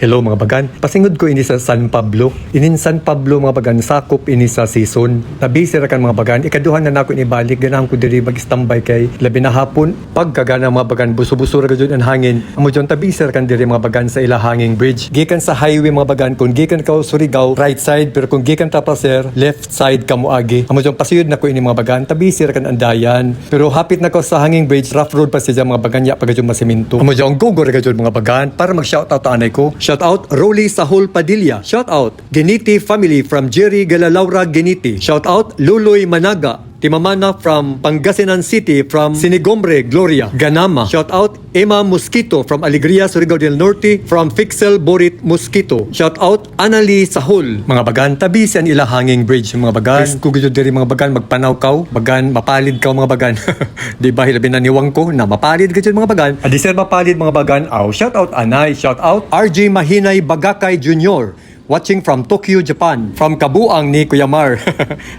Hello mga bagan, pasingod ko ini sa San Pablo. Inin San Pablo mga bagan, sakop ini sa season. Nabisi ra kan mga bagan, ikaduhan na nako inibalik, ganahan ko diri mag-standby kay labi na hapon. Pagkagana mga bagan, buso-buso ra gyud ang hangin. Amo jud tabisi ra kan diri mga bagan sa ila hanging bridge. Gikan sa highway mga bagan, kung gikan ka Surigao, right side, pero kung gikan ta Placer, left side ka moagi. Amo jud pasiyod nako ini mga bagan, tabisi ra kan andayan. Pero hapit nako sa hanging bridge, rough road pa siya mga bagan, ya pagajud masiminto. Amo jud gugor ra gyud mga bagan para mag-shoutout ta anay ko. Shout out Rolly Sahol Padilla. Shout out Geniti family from Jerry Galalaura Geniti. Shout out Luloy Managa Timamana from Pangasinan City from Sinigombre Gloria Ganama. Shout out Emma Mosquito from Alegria Surigao del Norte from Fixel Borit Mosquito. Shout out Anali Sahol. Mga bagan tabi siyan ila hanging bridge mga bagan. Kung gusto diri mga bagan magpanaw kaw, bagan mapalid kaw mga bagan. Di ba hilabi na niwang ko na mapalid gid mga bagan. Adi sir mapalid mga bagan. Aw shout out Anay, shout out RJ Mahinay Bagakay Jr. Watching from Tokyo, Japan. From Kabuang ni Kuya Mar.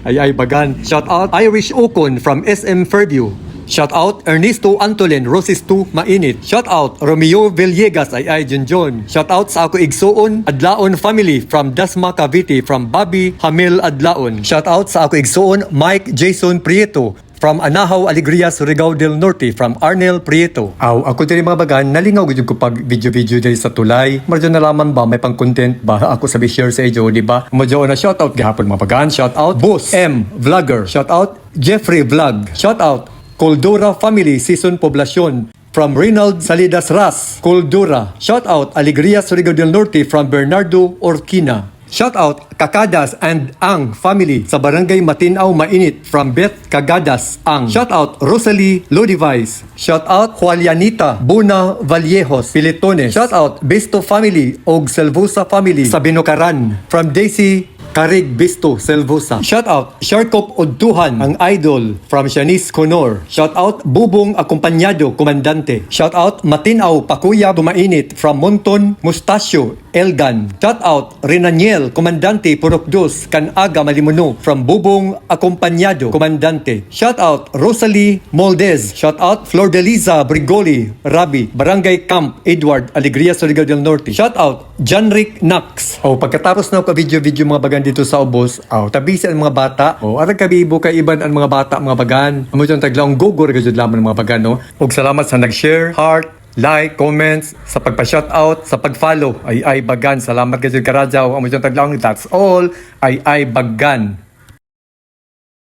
ay bagan. Shout out Irish Okon from SM Fairview. Shout out Ernesto Antolin Roses 2 Mainit. Shout out Romeo Villegas ay Junjon. Shout out sa ako igsuon Adlaon family from Dasma Cavite from Bobby Hamil Adlaon. Shout out sa ako igsuon Mike Jason Prieto from Anahaw Alegria Surigao del Norte from Arnel Prieto. Aw, ako diri mga bagan, nalingaw gud ko pag video diri sa tulay. Medyo nalaman ba may pang content ba ako sabi share sa inyo, di ba? Medyo na shout out gihapon mga bagan. Shout out Boss M Vlogger. Shout out Jeffrey Vlog. Shout out Coldora Family Season Poblacion from Reynald Salidas Ras, Coldora. Shout out Alegria Surigao del Norte from Bernardo Orquina. Shout out Kakadas and Ang family sa Barangay Matinaw Mainit from Beth Kagadas Ang. Shout out Rosalie Lodivice. Shout out Julianita Buna Vallejos Pilitones. Shout out Besto family og Selvosa family sa Binocaran from Daisy Karig Bisto Selvosa. Shout out Sharkop Odtuhan ang idol from Shanice Conor. Shout out Bubong Akompanyado Komandante. Shout out Matinaw Pakuya Bumainit from Monton Mustacio Elgan. Shout out Renaniel Komandante Purokdos Kanaga Malimuno from Bubong Akompanyado Komandante. Shout out Rosalie Moldez. Shout out Flordeliza Brigoli Rabi Barangay Camp Edward Alegria Surigao del Norte. Shout out Janric Nax. Pagkatapos na ka video mga bagan dito sa ubos, tabisi ang mga bata. Arag kabibo kay iban ang mga bata mga bagan. Amo jud taglaong gugor gajud lamang mga bagan no. Ug salamat sa nag-share, heart, like, comments, sa pagpa-shoutout, sa pag-follow. Ay bagan. Salamat gajud karadyaw. Amo jud taglaong that's all. Ay bagan.